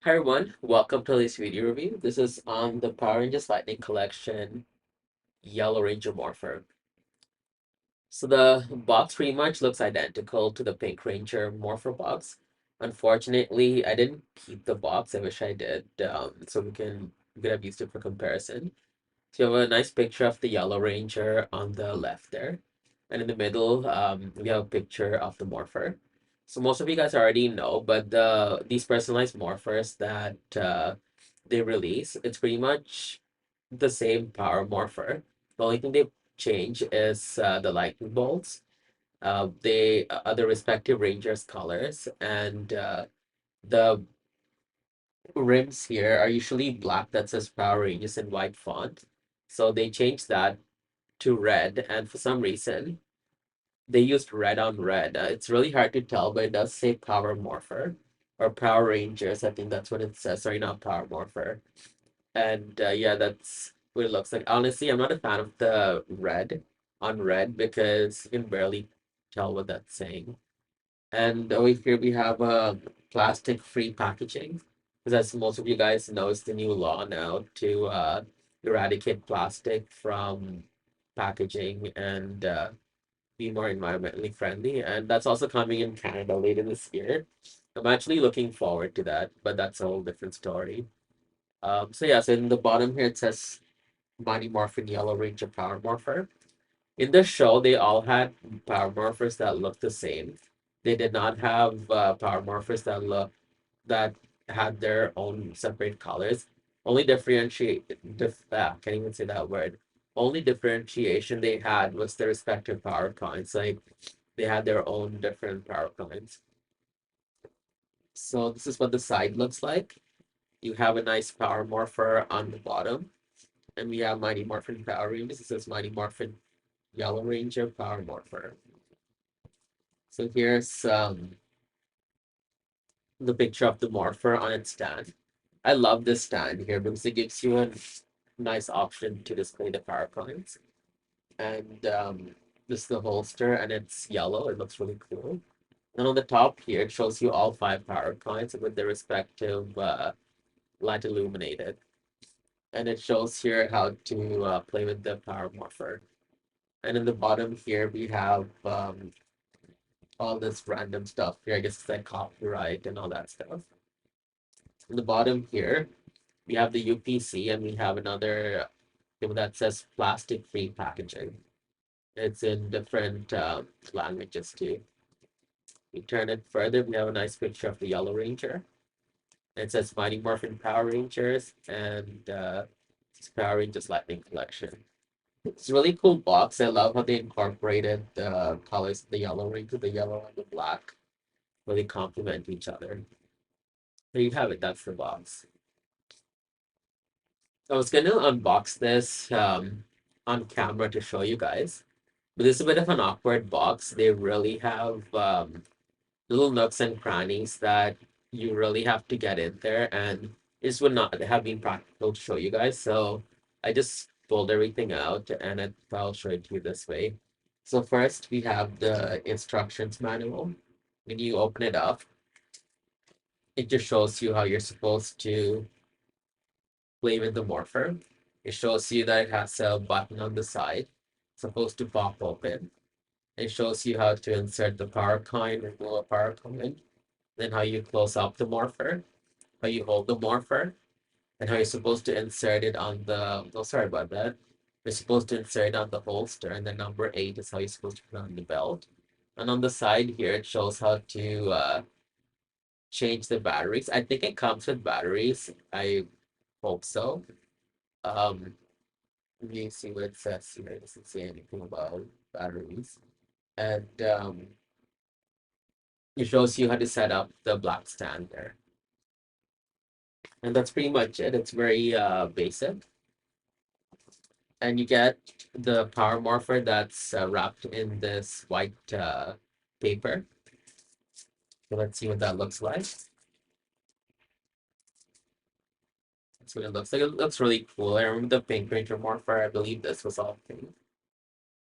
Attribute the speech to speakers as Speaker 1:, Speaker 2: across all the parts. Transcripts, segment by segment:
Speaker 1: Hi everyone, welcome to this video review. This is on the Power Rangers Lightning Collection Yellow Ranger Morpher. So the box pretty much looks identical to the Pink Ranger Morpher box. Unfortunately, I didn't keep the box. I wish I did, so we could have used it for comparison. So you have a nice picture of the Yellow Ranger on the left there. And in the middle, we have a picture of the Morpher. So most of you guys already know, but these personalized Morphers that they release, it's pretty much the same Power Morpher. The only thing they change is the lightning bolts. They are the respective Rangers colors, and the rims here are usually black that says Power Rangers in white font. So they changed that to red, and for some reason, they used red on red. It's really hard to tell, but it does say Power Morpher or Power Rangers. I think that's what it says. Sorry, not Power Morpher. And yeah, that's what it looks like. Honestly, I'm not a fan of the red on red because you can barely tell what that's saying. And over here we have a plastic-free packaging, because as most of you guys know, it's the new law now to eradicate plastic from packaging and be more environmentally friendly. And that's also coming in Canada later this year. I'm actually looking forward to that, but that's a whole different story. So yeah, so in the bottom here it says Mighty Morphin Yellow Ranger Power Morpher. In the show, they all had power morphers that looked the same. They did not have power morphers that had their own separate colors. Only can't even say that word. Only differentiation they had was their respective power coins. Like they had their own different power coins. So this is what the side looks like. You have a nice power morpher on the bottom, and we have Mighty Morphin Power Rangers. This is Mighty Morphin Yellow Ranger Power Morpher. So here's the picture of the morpher on its stand. I love this stand here because it gives you a nice option to display the power coins. And this is the holster, and it's yellow. It looks really cool. And on the top here, it shows you all five power coins with their respective light illuminated. And it shows here how to play with the power morpher. And in the bottom here, we have all this random stuff here. I guess it's like copyright and all that stuff. In the bottom here, we have the UPC, and we have another thing that says plastic free packaging. It's in different languages too. We turn it further, we have a nice picture of the Yellow Ranger. It says Mighty Morphin Power Rangers and it's Power Rangers Lightning Collection. It's a really cool box. I love how they incorporated the colors of the Yellow Ranger, the yellow and the black, really complement each other. There you have it, that's the box. I was gonna unbox this on camera to show you guys, but it's a bit of an awkward box. They really have little nooks and crannies that you really have to get in there, and this would not have been practical to show you guys. So I just pulled everything out, and I'll show it to you this way. So first we have the instructions manual. When you open it up, it just shows you how you're supposed to play with the morpher. It shows you that it has a button on the side, supposed to pop open. It shows you how to insert the power coin, remove a power coin, then how you close up the morpher, how you hold the morpher, and how you're supposed to insert it on the, oh, sorry about that. You're supposed to insert it on the holster, and then number 8 is how you're supposed to put on the belt. And on the side here, it shows how to change the batteries. I think it comes with batteries. I hope so. Um, Let me see what it says here. It doesn't say anything about batteries. And it shows you how to set up the black stand there. And that's pretty much it. It's very basic. And you get the power morpher that's wrapped in this white paper. So let's see what that looks like. That's what it looks like. It looks really cool. I remember the Pink Ranger morpher. I believe this was all pink.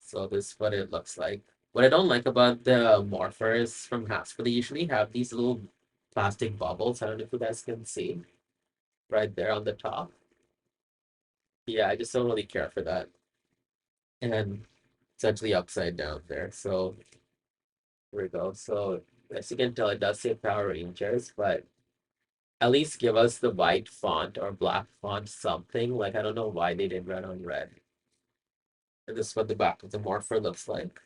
Speaker 1: So this is what it looks like. What I don't like about the morphers from Hasbro, they usually have these little plastic bubbles. I don't know if you guys can see right there on the top. Yeah, I just don't really care for that. And it's actually upside down there. So here we go. So as you can tell, it does say Power Rangers, but at least give us the white font or black font something. Like I don't know why they did red on red. And this is what the back of the Morpher looks like.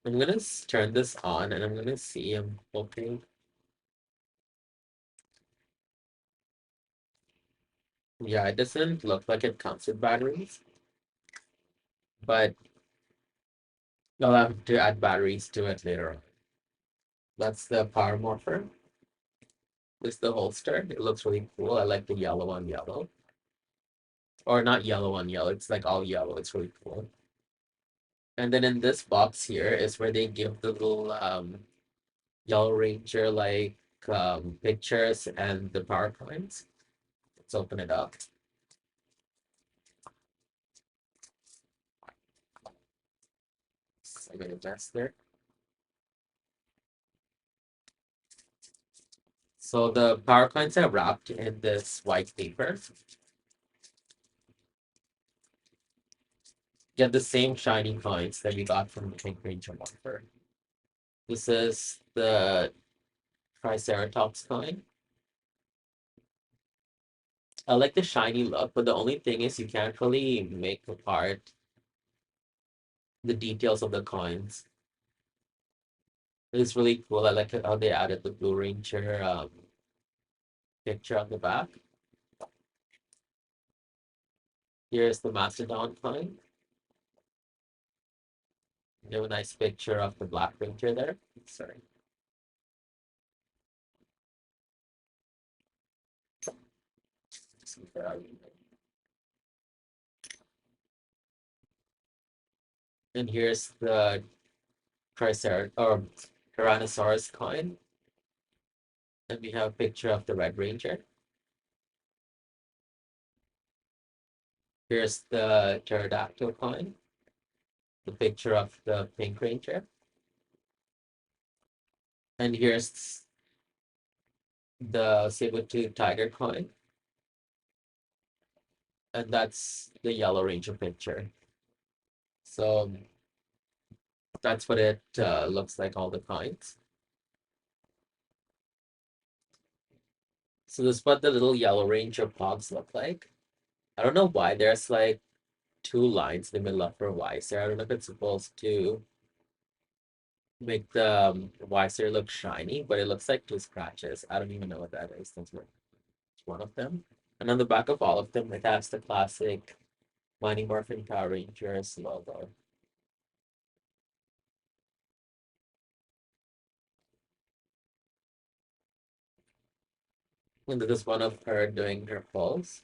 Speaker 1: I'm gonna turn this on and I'm gonna see. I'm hoping. Yeah, it doesn't look like it comes with batteries, but I'll have to add batteries to it later on. That's the Power Morpher. This is the holster. It looks really cool. I like the yellow on yellow. Or not yellow on yellow. It's like all yellow. It's really cool. And then in this box here is where they give the little Yellow Ranger like pictures and the power coins. Let's open it up. I made a mess there. So the power coins are wrapped in this white paper. Get the same shiny coins that we got from the Pink Ranger Morpher. This is the Triceratops coin. I like the shiny look, but the only thing is you can't really make apart the details of the coins. It's really cool. I like how they added the Blue Ranger picture on the back. Here's the Mastodon coin. You have a nice picture of the Black Ranger there. Sorry. And here's the Triceratops or Tyrannosaurus coin. And we have a picture of the Red Ranger. Here's the Pterodactyl coin. The picture of the Pink Ranger. And here's the saber-tooth tiger coin. And that's the Yellow Ranger picture. So that's what it looks like, all the coins. So this is what the little Yellow Ranger pogs look like. I don't know why there's like two lines in the middle of her visor. I don't know if it's supposed to make the visor look shiny, but it looks like two scratches. I don't even know what that is. That's one of them. And on the back of all of them, it has the classic Mighty Morphin Power Rangers logo. And this is one of her doing her pulse.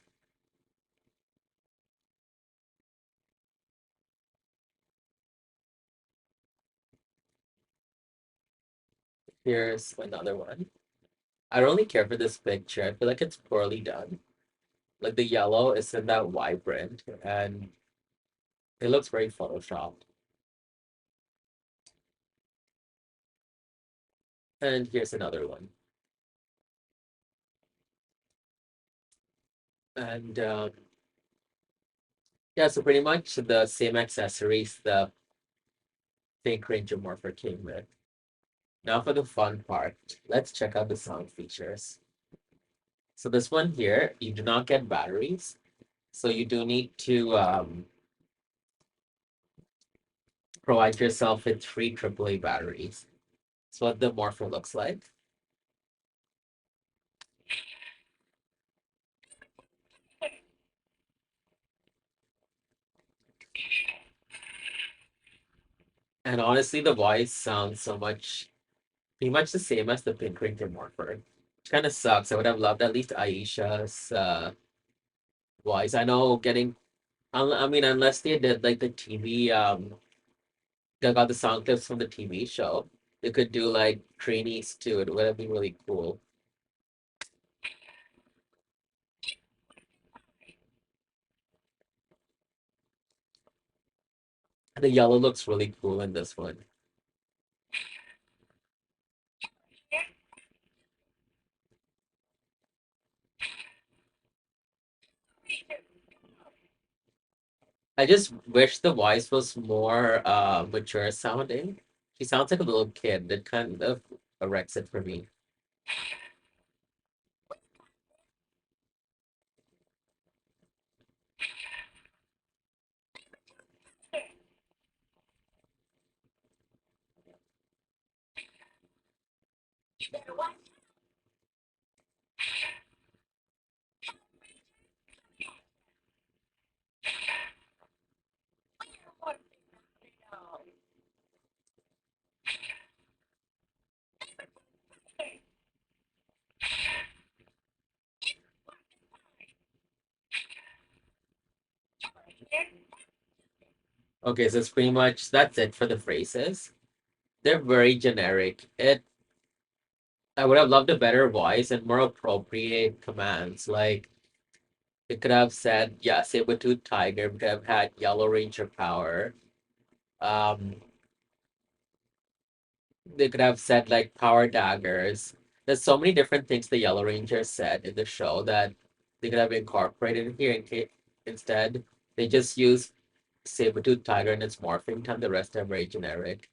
Speaker 1: Here's another one. I don't really care for this picture. I feel like it's poorly done. Like the yellow isn't that vibrant and it looks very photoshopped. And here's another one. And yeah, so pretty much the same accessories the Pink Ranger Morpher came with. Now for the fun part, let's check out the sound features. So this one here, you do not get batteries. So you do need to provide yourself with three AAA batteries. That's what the Morpher looks like. And honestly, the voice sounds so much, pretty much the same as the Pink Ranger Morpher. Which kind of sucks. I would have loved at least Aisha's voice. I know getting, I mean, unless they did like the TV, they got the sound clips from the TV show, they could do like trainees too. It would have been really cool. The yellow looks really cool in this one. I just wish the voice was more mature sounding. She sounds like a little kid. That kind of wrecks it for me. Okay, so it's pretty much that's it for the phrases. They're very generic. It I would have loved a better voice and more appropriate commands. Like it could have said, yeah, saber-tooth tiger, it could have had Yellow Ranger power. Um, they could have said like power daggers. There's so many different things the Yellow Ranger said in the show that they could have incorporated here instead. They just use saber-tooth tiger and its morphing time. The rest are very generic.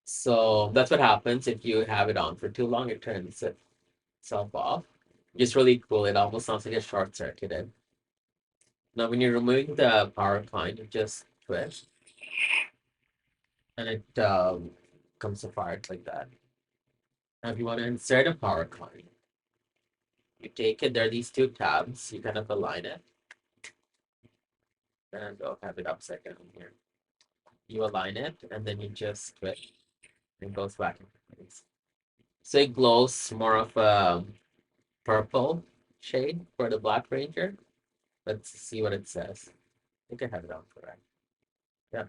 Speaker 1: So that's what happens if you have it on for too long. It turns itself off. Just really cool. It almost sounds like a short circuited. Now, when you're removing the power coin, you just twist and it comes apart like that. Now, if you want to insert a power coin, you take it. There are these two tabs. You kind of align it and I'll have it upside down here. You align it and then you just twist and it goes back into place. So it glows more of a purple shade for the Black Ranger. Let's see what it says. I think I have it on correct. Yeah.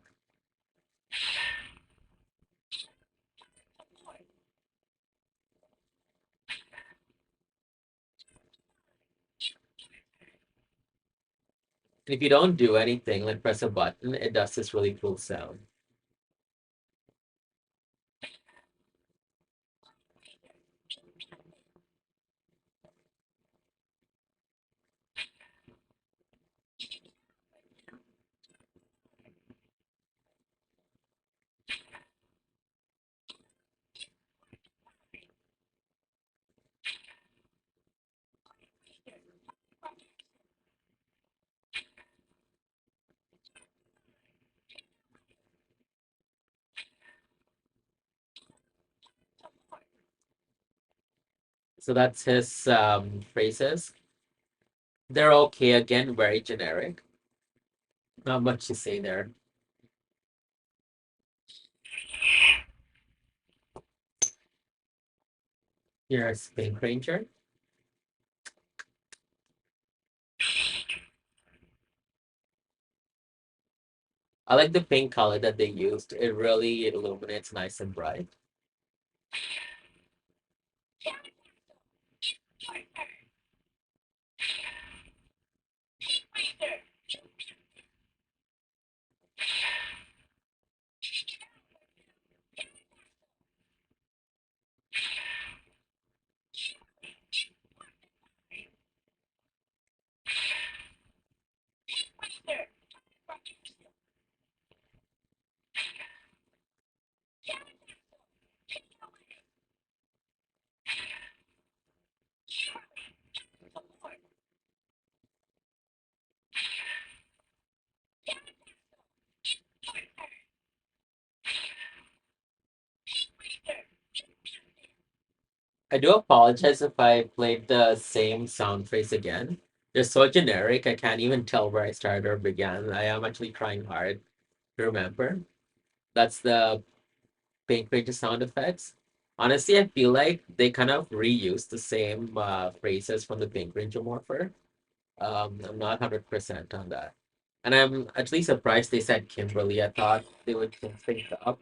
Speaker 1: And if you don't do anything, like press a button, it does this really cool sound. So that's his phrases. They're okay, again, very generic. Not much to say there. Here's Pink Ranger. I like the pink color that they used. It really illuminates nice and bright. I do apologize if I played the same sound phrase again. They're so generic, I can't even tell where I started or began. I am actually trying hard to remember. That's the Pink Ranger sound effects. Honestly, I feel like they kind of reused the same phrases from the Pink Ranger Morpher. I'm not 100% on that. And I'm actually surprised they said Kimberly. I thought they would change things up.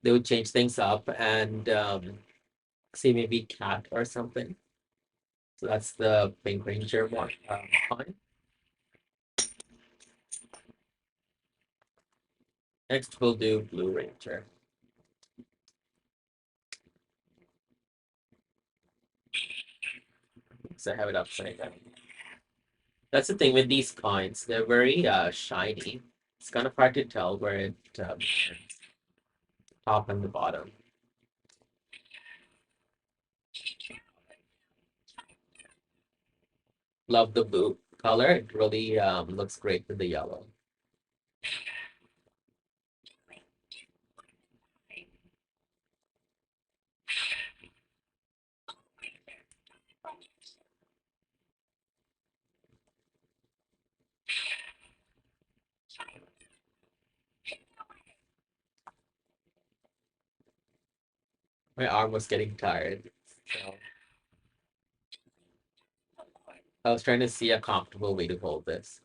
Speaker 1: They would change things up and say maybe cat or something. So that's the Pink Ranger one. Fine. Next, we'll do Blue Ranger. So I have it upside down. That's the thing with these coins. They're very shiny. It's kind of hard to tell where it top and the bottom. Love the blue color. It really looks great with the yellow. My arm was getting tired. So I was trying to see a comfortable way to hold this.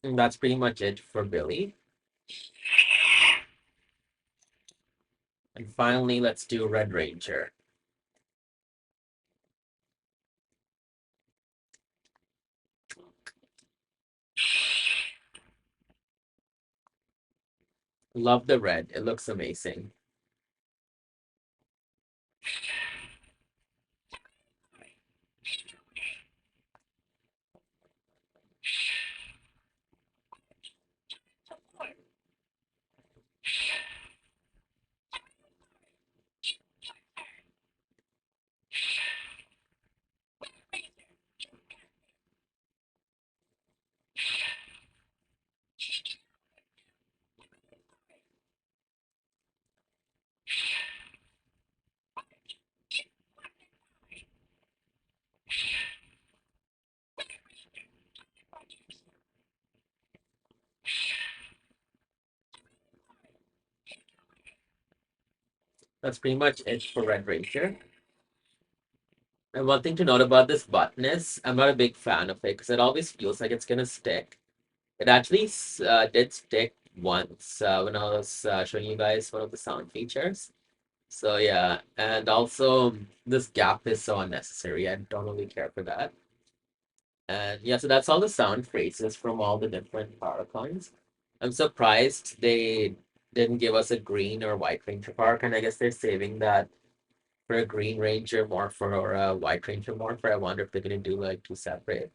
Speaker 1: And that's pretty much it for Billy. And finally, let's do Red Ranger. Love the red. It looks amazing. That's pretty much it for Red Ranger. And one thing to note about this button is I'm not a big fan of it because it always feels like it's gonna stick. It actually did stick once when I was showing you guys one of the sound features. So yeah, and also this gap is so unnecessary. I don't really care for that. And yeah, so that's all the sound phrases from all the different power coins. I'm surprised they didn't give us a green or white ranger power coin. I guess they're saving that for a green ranger morpher or a white ranger morpher. I wonder if they're gonna do like two separate.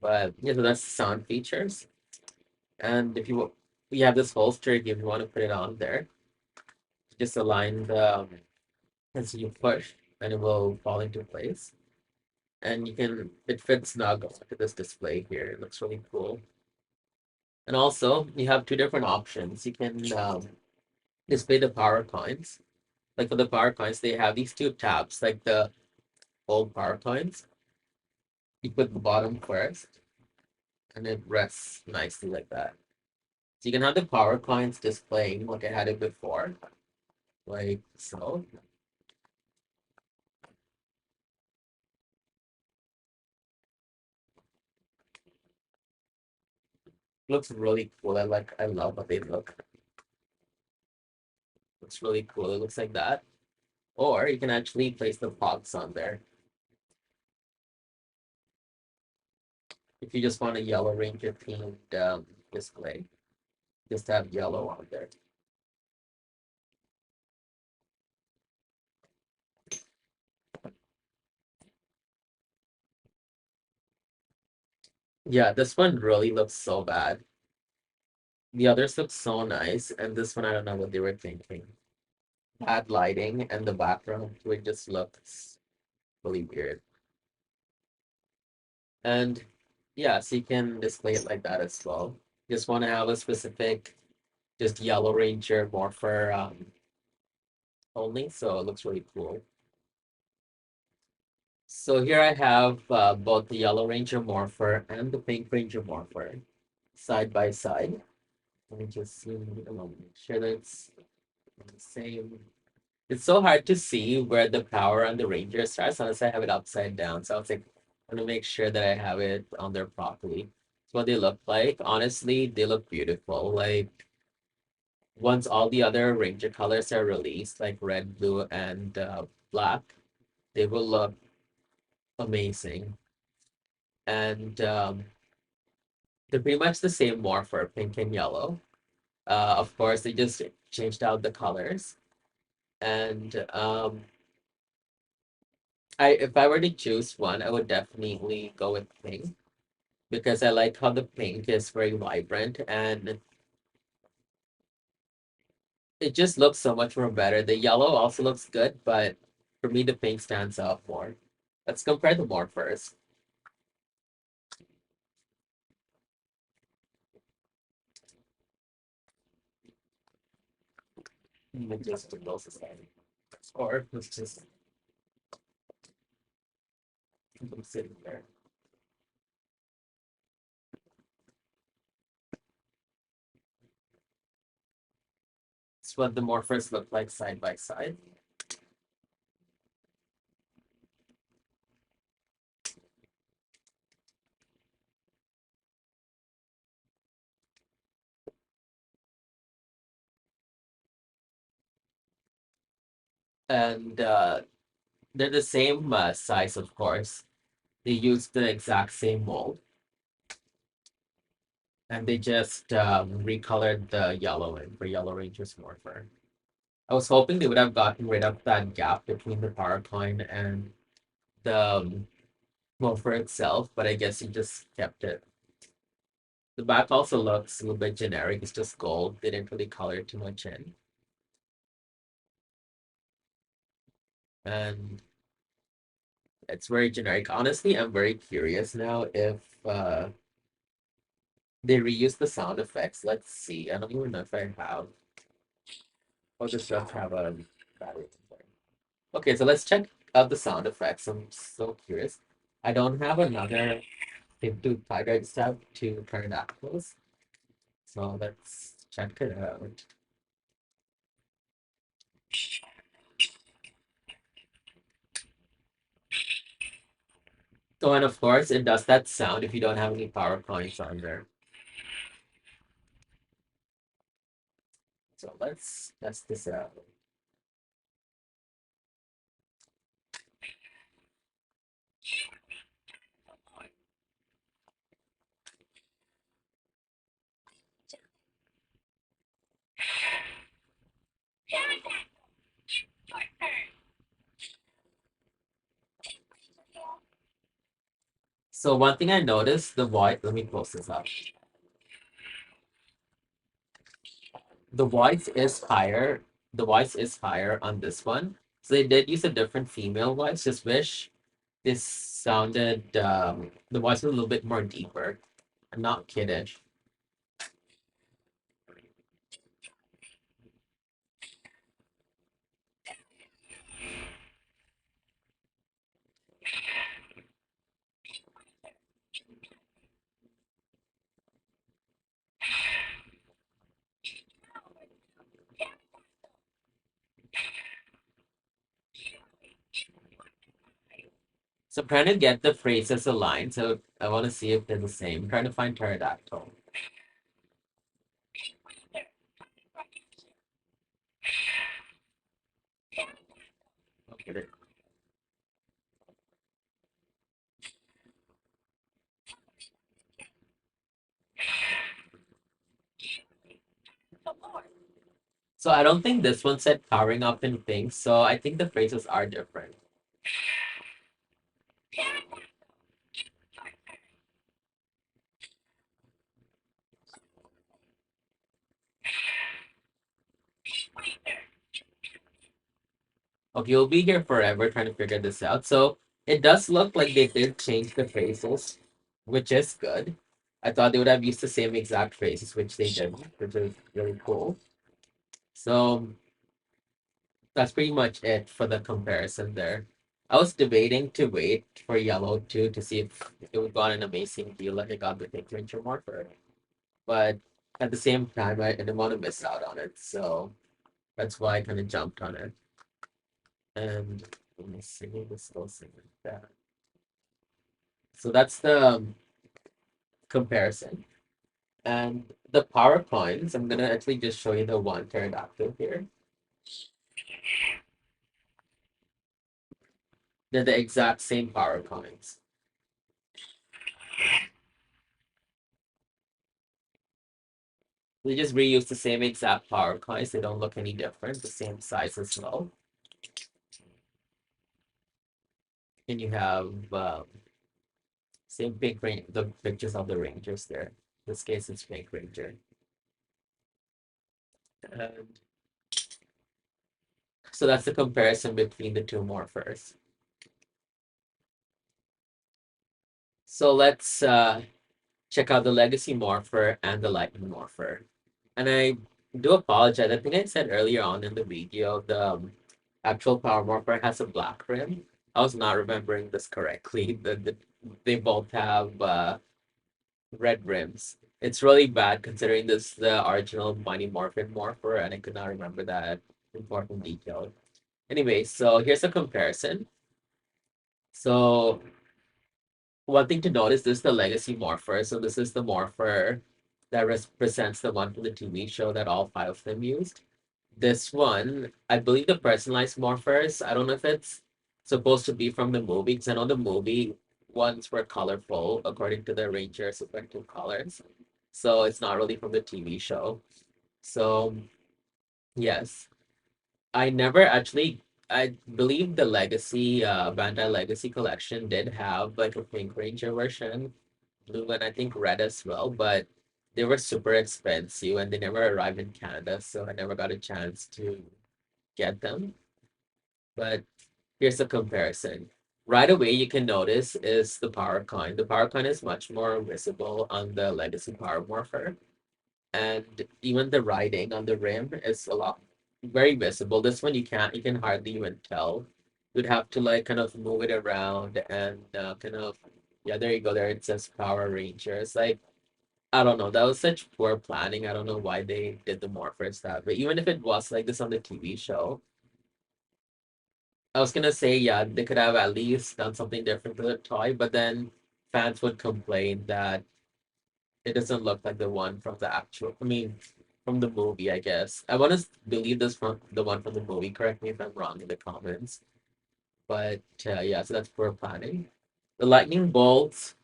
Speaker 1: But yeah, so that's the sound features. And if you we have this holster, if you want to put it on there, just align the as you push, and it will fall into place. And you can it fits snug onto this display here. It looks really cool. And also, you have two different options. You can display the power coins. Like for the power coins, they have these two tabs, like the old power coins. You put the bottom first, and it rests nicely like that. So you can have the power coins displaying like I had it before, like so. Looks really cool. I love how they look. Looks really cool. It looks like that. Or you can actually place the pods on there. If you just want a yellow ranger themed display, just have yellow on there. Yeah, this one really looks so bad. The others look so nice, and this one I don't know what they were thinking. Bad lighting and the background, it just looks really weird. And yeah, so you can display it like that as well. Just want to have a specific, just yellow ranger morpher only, so it looks really cool. So here I have both the yellow ranger morpher and the pink ranger morpher side by side. Let me just see, make sure that it's the same. It's so hard to see where the power and the ranger starts unless I have it upside down. So I was like, I want to make sure that I have it on there properly. That's what they look like. Honestly, they look beautiful. Like once all the other Ranger colors are released, like red, blue, and black, they will look amazing. And they're pretty much the same Morpher, pink and yellow. Of course, they just changed out the colors. And if I were to choose one, I would definitely go with pink because I like how the pink is very vibrant and it just looks so much more better. The yellow also looks good, but for me, the pink stands out more. Let's compare the more first. Just the closest thing. Or let's just keep them sitting there. It's what the morphers look like side by side. And they're the same size, of course. They use the exact same mold. And they just recolored the yellow in for Yellow Ranger's Morpher. I was hoping they would have gotten rid of that gap between the power coin and the Morpher itself, but I guess he just kept it. The back also looks a little bit generic. It's just gold. They didn't really color too much in. And it's very generic. Honestly, I'm very curious now if they reuse the sound effects. Let's see. I don't even know if I have. Or just have a battery. Okay, so let's check out the sound effects. I'm so curious. I don't have another thing to tiger. I just have two pterodactyls. So let's check it out. Oh, and of course, it does that sound if you don't have any power points on there. So let's test this out. So one thing I noticed, the voice, let me close this up. The voice is higher. The voice is higher on this one. So they did use a different female voice. Just wish this sounded, the voice was a little bit more deeper and not kiddish. So I'm trying to get the phrases aligned. So I want to see if they're the same. I'm trying to find pterodactyl. Okay. So I don't think this one said powering up in pink. So I think the phrases are different. Okay, you'll be here forever trying to figure this out. So it does look like they did change the phrases, which is good. I thought they would have used the same exact phrases, which they didn't, which is really cool. So that's pretty much it for the comparison there. I was debating to wait for yellow too to see if it would got an amazing deal like I got with Pink Ranger Morpher. But at the same time, I didn't want to miss out on it. So that's why I kind of jumped on it. And let me see this whole thing like that. So that's the comparison. And the power coins, I'm gonna actually just show you the one pterodactyl here. They're the exact same power coins. We just reuse the same exact power coins. They don't look any different, the same size as well. And you have same pink range, the pictures of the rangers there. In this case, it's pink ranger. And so that's the comparison between the two morphers. So let's check out the legacy morpher and the lightning morpher. And I do apologize. I think I said earlier on in the video the actual power morpher has a black rim. I was not remembering this correctly. They both have red rims. It's really bad considering this the original Mighty Morphin morpher, and I could not remember that important detail. Anyway, so here's a comparison. So one thing to notice, this is the legacy morpher. So this is the morpher that represents the one from the TV show that all five of them used. This one, I believe the personalized morphers, I don't know if it's supposed to be from the movie, because I know the movie ones were colorful according to the Rangers effective colors. So it's not really from the TV show. So yes, I never actually, I believe the Legacy, Bandai Legacy collection did have like a Pink Ranger version, blue and I think red as well, but they were super expensive and they never arrived in Canada, so I never got a chance to get them. But here's a comparison. Right away, you can notice is the power coin. The power coin is much more visible on the Legacy Power Morpher, and even the writing on the rim is a lot very visible. This one you can hardly even tell. You'd have to like kind of move it around and kind of yeah, there you go. There it says Power Rangers. Like I don't know. That was such poor planning. I don't know why they did the morphers that way. Even if it was like this on the TV show, I was gonna say, yeah, they could have at least done something different to the toy, but then fans would complain that it doesn't look like the one from the actual, I mean, from the movie, I guess. I want to believe this from the one from the movie. Correct me if I'm wrong in the comments. But yeah, so that's poor planning. The lightning bolts,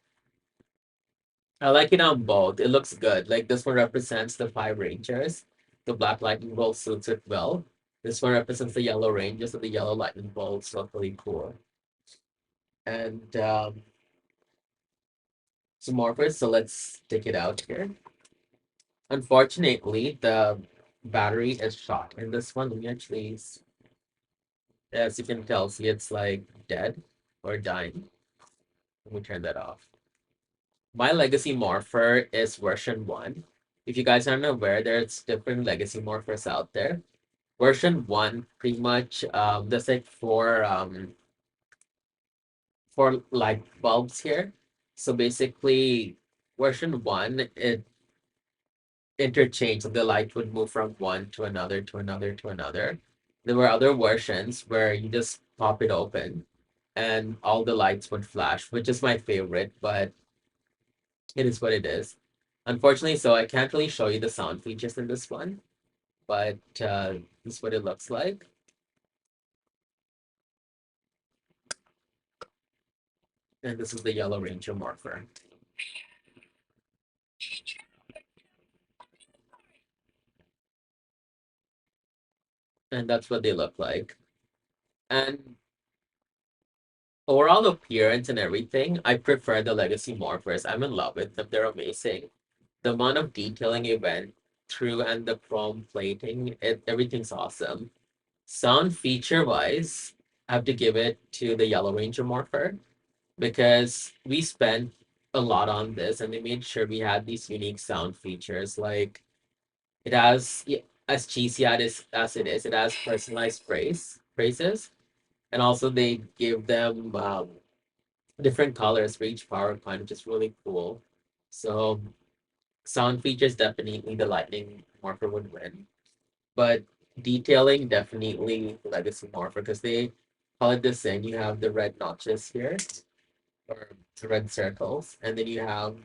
Speaker 1: I like it on both. It looks good. Like this one represents the five rangers. The black lightning bolt suits it well. This one represents the yellow rangers, and the yellow lightning bolts look really cool. And some more first, so let's take it out here. Unfortunately, the battery is shot in this one. Let me actually, as you can tell, see it's like dead or dying. Let me turn that off. My legacy morpher is version 1. If you guys aren't aware, there's different legacy morphers out there. Version 1 pretty much there's like four light bulbs here. So basically version 1 it interchange, so the light would move from one to another to another to another. There were other versions where you just pop it open and all the lights would flash, which is my favorite, but it is what it is. Unfortunately, so I can't really show you the sound features in this one, but this is what it looks like. And this is the Yellow Ranger Morpher. And that's what they look like. And overall appearance and everything, I prefer the Legacy Morphers. I'm in love with them. They're amazing. The amount of detailing it went through and the chrome plating, everything's awesome. Sound feature wise, I have to give it to the Yellow Ranger Morpher because we spent a lot on this and they made sure we had these unique sound features. Like it has, as cheesy as it is, it has personalized phrases, and also they give them different colors for each power plant, which is really cool. So sound features definitely the lightning morpher would win, but detailing definitely legacy morpher because they call it the same. You have the red notches here or the red circles, and then you have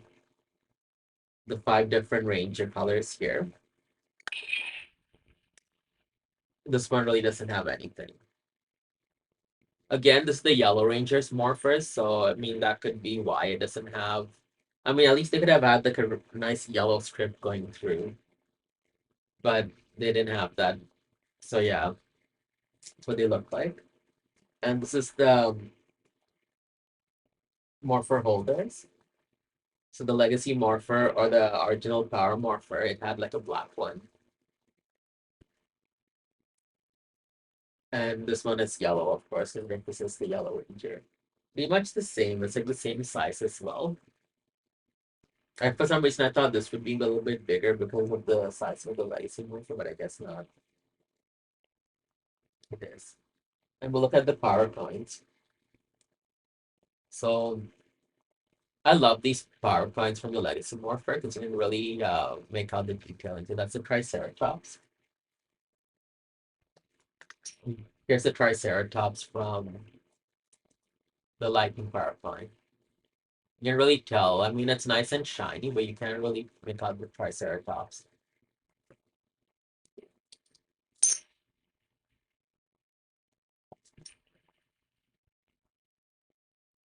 Speaker 1: the five different Ranger colors here. This one really doesn't have anything. Again, this is the Yellow Ranger's Morphers, so I mean that could be why it doesn't have. I mean, at least they could have had like a nice yellow strip going through, but they didn't have that. So yeah, that's what they look like. And this is the Morpher holders. So the Legacy Morpher or the original Power Morpher, it had like a black one. And this one is yellow, of course, and this is the Yellow Ranger. Pretty much the same. It's like the same size as well. And for some reason, I thought this would be a little bit bigger because of the size of the Legacy Morpher, but I guess not. It is. And we'll look at the power coins. So I love these power coins from the Legacy Morpher because you can really make out the detail into that's the Triceratops. Here's the Triceratops from the Lightning power coin. You can really tell. I mean, it's nice and shiny, but you can't really make out the Triceratops.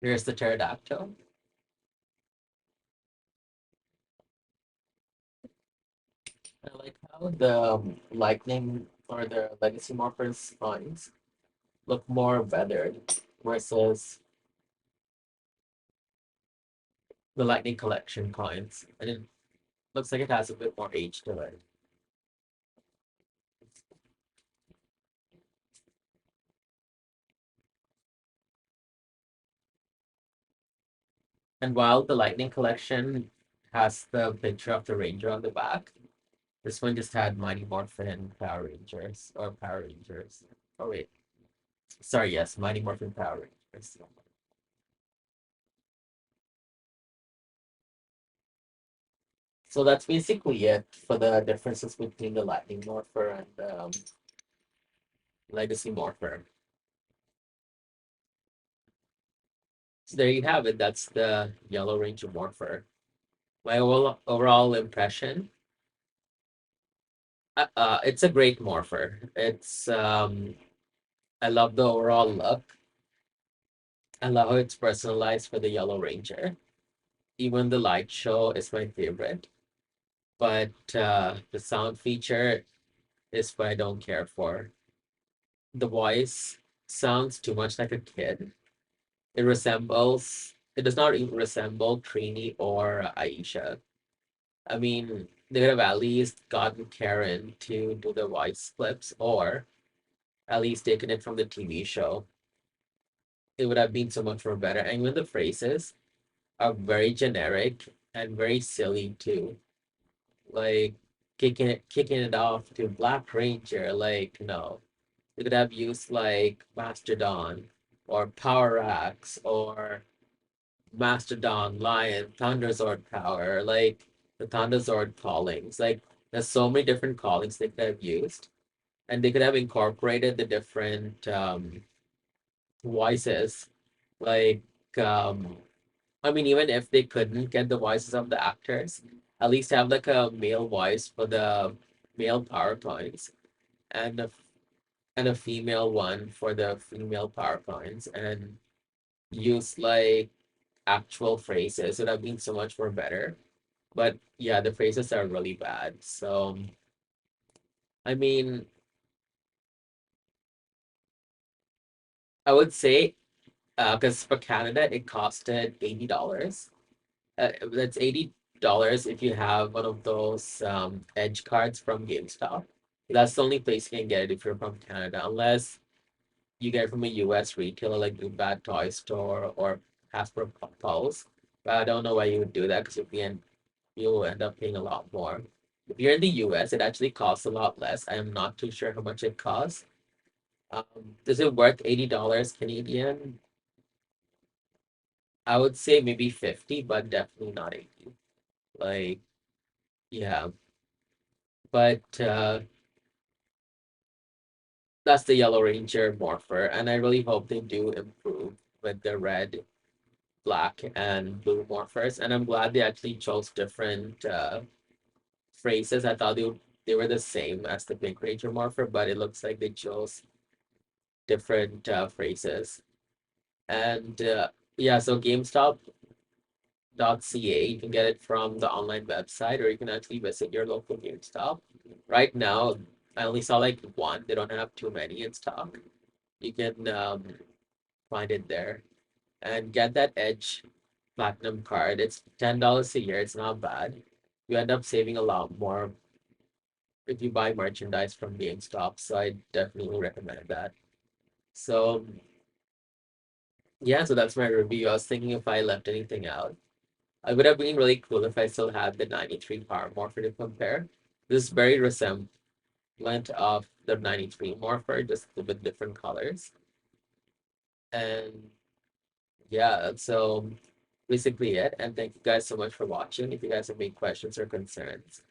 Speaker 1: Here's the pterodactyl. I like how the lightning or the legacy morphers lines look more weathered versus the lightning collection coins. And it looks like it has a bit more age to it. And while the lightning collection has the picture of the ranger on the back, this one just had Mighty Morphin Power Rangers or Power Rangers. Oh wait, sorry, yes, Mighty Morphin Power Rangers. So that's basically it for the differences between the Lightning Morpher and the Legacy Morpher. So there you have it. That's the Yellow Ranger Morpher. My overall impression, it's a great Morpher. I love the overall look. I love how it's personalized for the Yellow Ranger. Even the light show is my favorite, but the sound feature is what I don't care for. The voice sounds too much like a kid. It does not even resemble Trini or Aisha. I mean, they could have at least gotten Karen to do the voice clips or at least taken it from the TV show. It would have been so much more better. And even the phrases are very generic and very silly too. Like kicking it off to Black Ranger, like no. They could have used like Mastodon or Power Axe or Mastodon, Lion, Thunderzord power, like the Thunderzord callings. Like there's so many different callings they could have used, and they could have incorporated the different voices. Like, um, I mean, even if they couldn't get the voices of the actors, at least have like a male voice for the male power coins, and a female one for the female power coins, and use like actual phrases. It would have been so much more better. But yeah, the phrases are really bad. So I mean, I would say because for Canada it costed $80. That's $80 if you have one of those edge cards from GameStop. That's the only place you can get it if you're from Canada, unless you get it from a US retailer like the Bad Toy Store or Hasbro Pulse. But I don't know why you would do that because you'll end up paying a lot more. If you're in the US, it actually costs a lot less. I am not too sure how much it costs. Is it worth $80 Canadian? I would say maybe 50, but definitely not 80. Like, yeah. But that's the Yellow Ranger Morpher, and I really hope they do improve with the red black and blue morphers, and I'm glad they actually chose different phrases. I thought they were the same as the Pink Ranger morpher, but it looks like they chose different phrases. And yeah, so GameStop.ca, you can get it from the online website, or you can actually visit your local GameStop. Right now, I only saw like one. They don't have too many in stock. You can find it there and get that Edge Platinum card. It's $10 a year. It's not bad. You end up saving a lot more if you buy merchandise from GameStop. So I definitely recommend that. So yeah, so that's my review. I was thinking if I left anything out. It would have been really cool if I still had the 93 Power Morpher to compare. This is very resemblant of the 93 Morpher, just with different colors. And yeah, so basically it. And thank you guys so much for watching. If you guys have any questions or concerns,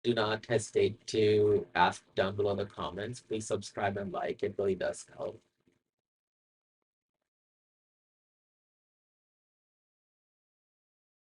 Speaker 1: do not hesitate to ask down below in the comments. Please subscribe and like. It really does help.